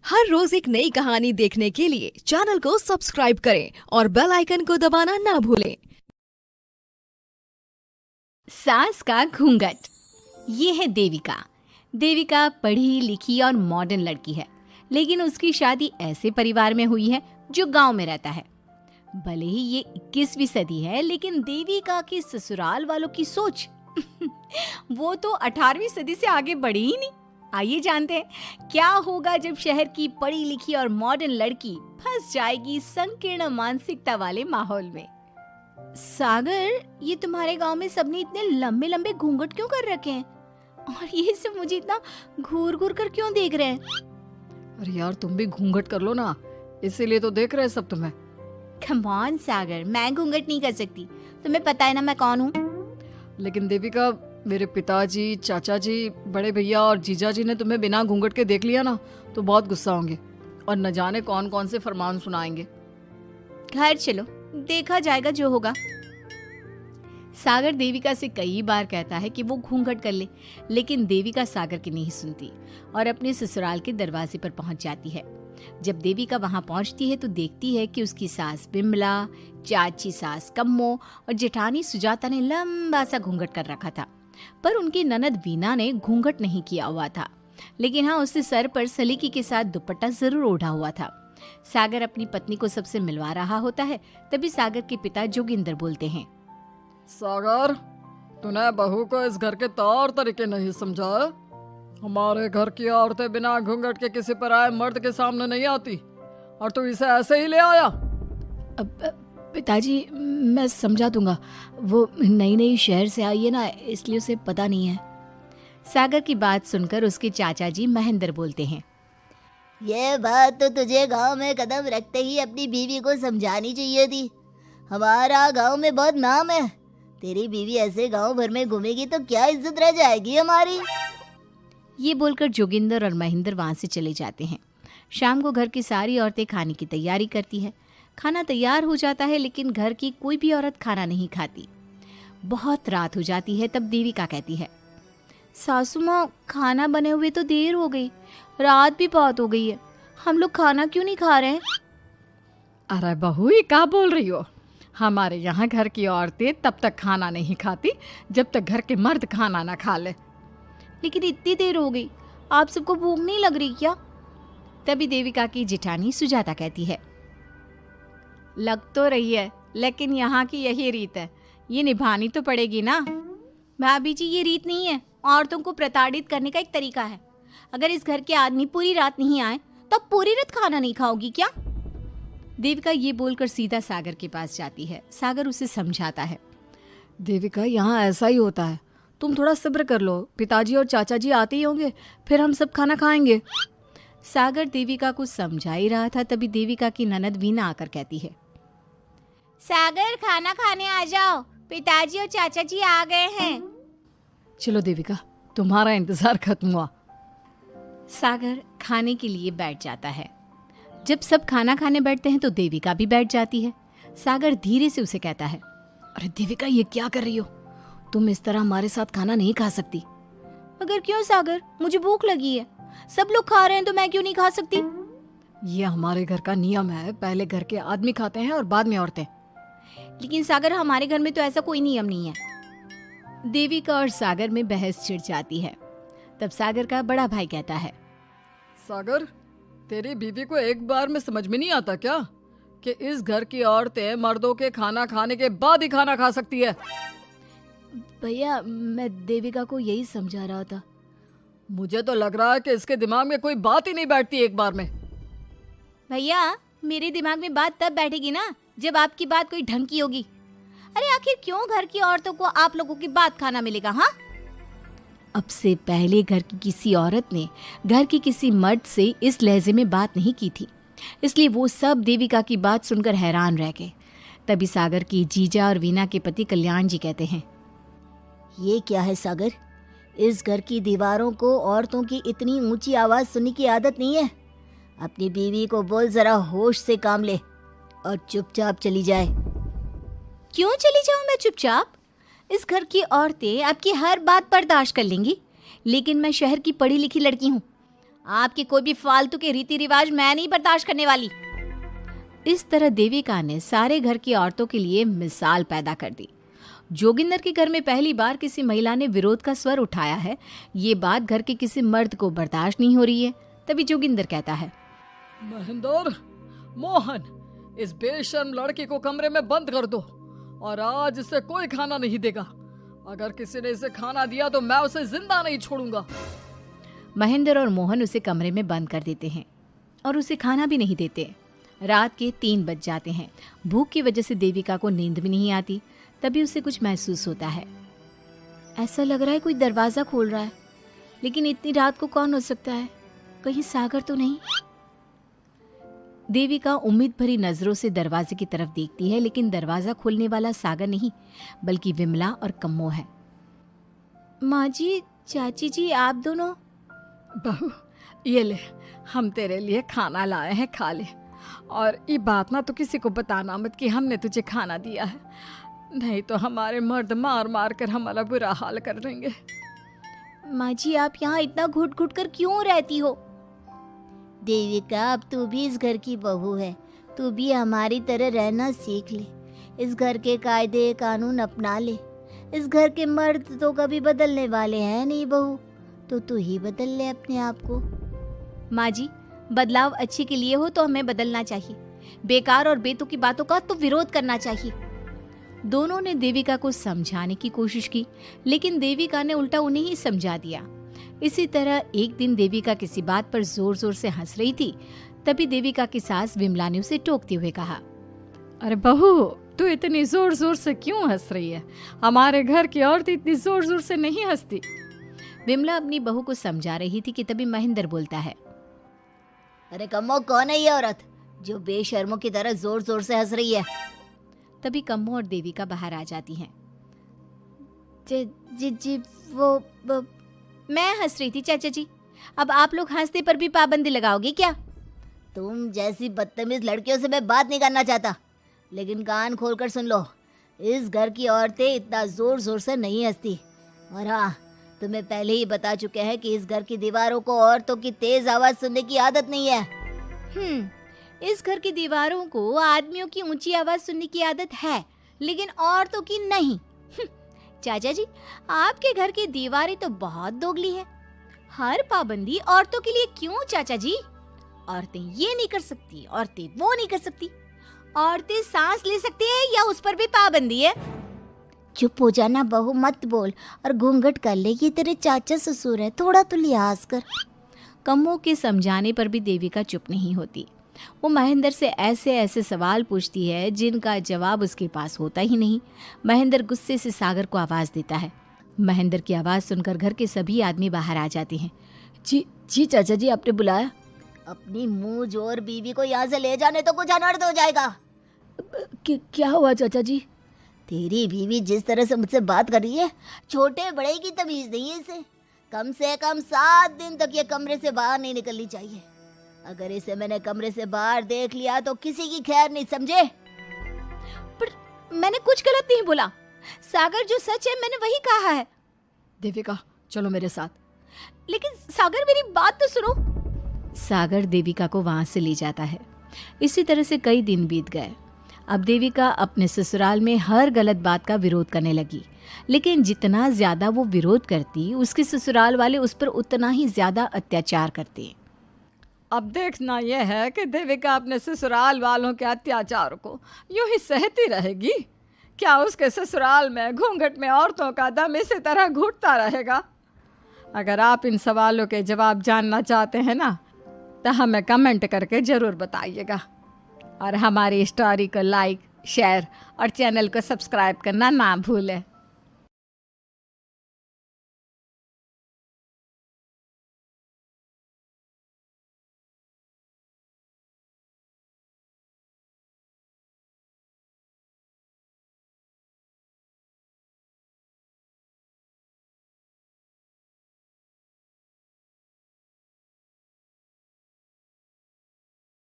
हर रोज एक नई कहानी देखने के लिए चैनल को सब्सक्राइब करें और बेल आइकन को दबाना ना भूलें। सास का घूंघट। ये है देविका। देविका पढ़ी लिखी और मॉडर्न लड़की है, लेकिन उसकी शादी ऐसे परिवार में हुई है जो गांव में रहता है। भले ही ये 21वीं सदी है, लेकिन देविका के ससुराल वालों की सोच वो तो 18वीं सदी से आगे बढ़ी ही नहीं। आइए जानते हैं क्या होगा जब शहर की पढ़ी लिखी और मॉडर्न लड़की फंस जाएगी संकीर्ण मानसिकता वाले माहौल में। सागर, ये तुम्हारे गांव में सबने इतने लंबे लंबे घूंघट क्यों कर रखे हैं? और ये सब मुझे इतना घूर घूर कर क्यों देख रहे हैं? अरे यार, तुम भी घूंघट कर लो ना, इसीलिए तो देख रहे हैं सब तुम्हें। कम ऑन सागर, मैं घूंघट नहीं कर सकती। तुम्हें पता है ना मैं कौन हूँ। लेकिन देविका, मेरे पिताजी, चाचा जी, बड़े भैया और जीजा जी ने तुम्हें बिना घूंघट के देख लिया ना तो बहुत गुस्सा होंगे और न जाने कौन कौन से फरमान सुनाएंगे। घर चलो, देखा जाएगा जो होगा। सागर देविका से कई बार कहता है कि वो घूंघट कर ले, लेकिन देविका सागर की नहीं सुनती और अपने ससुराल के दरवाजे पर पहुंच जाती है। जब देविका वहां पहुंचती है तो देखती है कि उसकी सास बिमला, चाची सास कम्मो और जेठानी सुजाता ने लंबा सा घूंघट कर रखा था, पर उनकी ननद वीना ने घूंघट नहीं किया हुआ था। लेकिन हाँ, उसने सर पर सलीकी के साथ दुपट्टा जरूर ओढ़ा हुआ था। सागर अपनी पत्नी को सबसे मिलवा रहा होता है, तभी सागर के पिता जोगिंदर बोलते हैं, सागर, तूने बहू को इस घर के तौर तरीके नहीं समझा। हमारे घर की औरतें बिना घूंघट के किसी पर आए मर्द के सामने नहीं आती और तू इसे ऐसे ही ले आया। पिताजी, मैं समझा दूंगा। वो नई नई शहर से आई है ना, इसलिए उसे पता नहीं है। सागर की बात सुनकर उसके चाचा जी महेंद्र बोलते हैं, ये बात तो तुझे गांव में कदम रखते ही अपनी बीवी को समझानी चाहिए थी। हमारा गांव में बहुत नाम है। तेरी बीवी ऐसे गांव भर में घूमेगी तो क्या इज्जत रह जाएगी हमारी। ये बोलकर जोगिंदर और महेंद्र वहां से चले जाते हैं। शाम को घर की सारी औरतें खाने की तैयारी करती है। खाना तैयार हो जाता है, लेकिन घर की कोई भी औरत खाना नहीं खाती। बहुत रात हो जाती है, तब देविका कहती है, सासू माँ, खाना बने हुए तो देर हो गई, रात भी बहुत हो गई है, हम लोग खाना क्यों नहीं खा रहे हैं? अरे बहू, ये क्या बोल रही हो? हमारे यहाँ घर की औरतें तब तक खाना नहीं खाती जब तक घर के मर्द खाना ना खा ले। लेकिन इतनी देर हो गई, आप सबको भूख नहीं लग रही क्या? तभी देविका की जेठानी सुजाता कहती है, लग तो रही है, लेकिन यहाँ की यही रीत है, ये निभानी तो पड़ेगी ना। भाभी जी, ये रीत नहीं है, औरतों को प्रताड़ित करने का एक तरीका है। अगर इस घर के आदमी पूरी रात नहीं आए तो पूरी रात खाना नहीं खाओगी क्या? देविका ये बोलकर सीधा सागर के पास जाती है। सागर उसे समझाता है, देविका, यहाँ ऐसा ही होता है, तुम थोड़ा सब्र कर लो, पिताजी और चाचा जी आते ही होंगे, फिर हम सब खाना खाएंगे। सागर देविका को समझा ही रहा था, तभी देविका की ननद वीना आकर कहती है, सागर, खाना खाने आ जाओ, पिताजी और चाचा जी आ गए हैं। चलो देविका, तुम्हारा इंतजार खत्म हुआ। सागर खाने के लिए बैठ जाता है। जब सब खाना खाने बैठते हैं तो देविका भी बैठ जाती है। सागर धीरे से उसे कहता है, अरे देविका, ये क्या कर रही हो? तुम इस तरह हमारे साथ खाना नहीं खा सकती। मगर क्यों सागर, मुझे भूख लगी है, सब लोग खा रहे हैं तो मैं क्यों नहीं खा सकती? ये हमारे घर का नियम है, पहले घर के आदमी खाते हैं और बाद में औरतें। लेकिन सागर, हमारे घर में तो ऐसा कोई नियम नहीं है। देविका और सागर में बहस छिड़ जाती है। तब सागर का बड़ा भाई कहता है, सागर, तेरी बीवी को एक बार में समझ में नहीं आता क्या कि इस घर की औरतें मर्दों के खाना खाने के बाद ही खाना खा सकती है? भैया, मैं देविका को यही समझा रहा था। मुझे तो लग रहा है कि इसके दिमाग में कोई बात ही नहीं बैठती एक बार में। भैया, मेरे दिमाग में बात तब बैठेगी ना जब आपकी बात कोई ढंग की होगी। अरे आखिर क्यों घर की औरतों को आप लोगों की बात खाना मिलेगा? हाँ, अब से पहले घर की किसी औरत ने घर की किसी मर्द से इस लहजे में बात नहीं की थी, इसलिए वो सब देविका की बात सुनकर हैरान रह गए। तभी सागर की जीजा और वीना के पति कल्याण जी कहते हैं, ये क्या है सागर, इस घर की दीवारों को औरतों की इतनी ऊंची आवाज सुनने की आदत नहीं है। अपनी बीवी को बोल जरा होश से काम ले और चुपचाप चली जाए। क्यों चली जाऊं मैं चुपचाप? इस घर की औरतें आपकी हर बात बर्दाश्त कर लेंगी, लेकिन मैं शहर की पढ़ी लिखी लड़की हूँ। आपके कोई भी फालतू के रीति रिवाज मैं नहीं बर्दाश्त करने वाली। इस तरह देविका ने सारे घर की औरतों के लिए मिसाल पैदा कर दी। जोगिंदर के घर में पहली बार किसी महिला ने विरोध का स्वर उठाया है। ये बात घर के किसी मर्द को बर्दाश्त नहीं हो रही है। तभी जोगिंदर कहता है, महेंद्र, मोहन, इस बेशर्म लड़की को कमरे में बंद कर दो और आज इसे कोई खाना नहीं देगा। अगर किसी ने इसे खाना दिया तो मैं उसे जिंदा नहीं छोड़ूंगा। महेंद्र और मोहन उसे कमरे में बंद कर देते हैं और उसे खाना भी नहीं देते। रात के 3 बज जाते हैं। भूख की वजह से देविका को नींद भी नहीं आती। तभी उसे कुछ महसूस होता है। ऐसा लग रहा है कोई दरवाजा खोल रहा है, लेकिन इतनी रात को कौन हो सकता है? कहीं सागर तो नहीं? देविका उम्मीद भरी नजरों से दरवाजे की तरफ देखती है, लेकिन दरवाजा खोलने वाला सागर नहीं बल्कि विमला और कम्मो है। माँ जी, चाची जी, आप दोनों? बहू, ये ले, हम तेरे लिए खाना लाए हैं, खा ले। और ये बात ना तो किसी को बताना मत कि हमने तुझे खाना दिया है, नहीं तो हमारे मर्द मार मार कर हमारा बुरा हाल कर देंगे। माँ जी, आप यहाँ इतना घुट घुट कर क्यों रहती हो? देविका, अब तू भी इस घर की बहू है, तू भी हमारी तरह रहना सीख ले। इस घर के कायदे कानून अपना ले। इस घर के मर्द तो कभी बदलने वाले हैं नहीं बहू, तो तू ही बदल ले अपने आप को। माँ जी, बदलाव अच्छे के लिए हो तो हमें बदलना चाहिए। बेकार और बेतुकी की बातों का तो विरोध करना चाहिए। दोनों ने देविका को समझाने की कोशिश की, लेकिन देविका ने उल्टा उन्हें ही समझा दिया। इसी तरह एक दिन देविका किसी बात पर जोर जोर से हंस रही थी। तभी देविका की सास विमला ने उसे टोकते हुए कहा, अरे बहू, तू इतनी जोर जोर से क्यों हंस रही है? हमारे घर की औरत इतनी जोर जोर से नहीं हंसती। विमला अपनी बहू को समझा रही थी कि तभी महेंद्र बोलता है, अरे कम्मो, कौन है ये औरत जो बेशर्मों की तरह जोर जोर से हंस रही है? तभी कम्मो और देविका बाहर आ जाती हैं। जी वो मैं हंस रही थी चाचा जी। अब आप लोग हंसने पर भी पाबंदी लगाओगे क्या? तुम जैसी बदतमीज लड़कियों से मैं बात नहीं करना चाहता, लेकिन कान खोलकर सुन लो, इस घर की औरतें इतना जोर जोर से नहीं हंसती। और हाँ, तुम्हें पहले ही बता चुके हैं कि इस घर की दीवारों को औरतों की तेज आवाज सुनने की आदत नहीं है। इस घर की दीवारों को आदमियों की ऊंची आवाज सुनने की आदत है, लेकिन औरतों की नहीं। चाचा जी, आपके घर की दीवारें तो बहुत दोगली है। हर पाबंदी औरतों के लिए क्यों चाचा जी? औरतें ये नहीं कर सकती, औरतें वो नहीं कर सकती। औरतें सांस ले सकती है या उस पर भी पाबंदी है? चुप हो जाना बहू, मत बोल और घूंघट कर ले। ये तेरे चाचा ससुर है, थोड़ा तो लिहाज कर। कम्मो के समझाने पर भी देविका चुप नहीं होती। वो महेंद्र से ऐसे ऐसे सवाल पूछती है जिनका जवाब उसके पास होता ही नहीं। महेंद्र गुस्से से सागर को आवाज देता है। महेंद्र की आवाज सुनकर घर के सभी आदमी बाहर आ जाते हैं। जी चाचा जी, आपने बुलाया? अपनी मुंह जोर बीवी को यहाँ से ले जाने तो कुछ अनर्थ हो जाएगा। क्या हुआ चाचा जी? तेरी बीवी जिस तरह से मुझसे बात कर रही है, छोटे बड़े की तमीज नहीं है इसे। कम से कम 7 दिन तक ये कमरे से बाहर नहीं निकलनी चाहिए। अगर इसे मैंने कमरे से बाहर देख लिया तो किसी की खैर नहीं, समझे? पर मैंने कुछ गलत नहीं बोला। सागर, जो सच है मैंने वही कहा है। देविका, चलो मेरे साथ। लेकिन सागर, मेरी बात तो सुनो। सागर देविका को वहां से ले जाता है। इसी तरह से कई दिन बीत गए। अब देविका अपने ससुराल में हर गलत बात का विरोध करने लगी, लेकिन जितना ज्यादा वो विरोध करती, उसके ससुराल वाले उस पर उतना ही ज्यादा अत्याचार करते। अब देखना यह है कि देविका अपने ससुराल वालों के अत्याचार को यूं ही सहती रहेगी। क्या उसके ससुराल में घूंघट में औरतों का दम इसी तरह घुटता रहेगा? अगर आप इन सवालों के जवाब जानना चाहते हैं ना, तो हमें कमेंट करके ज़रूर बताइएगा। और हमारी स्टोरी को लाइक, शेयर और चैनल को सब्सक्राइब करना ना भूलें।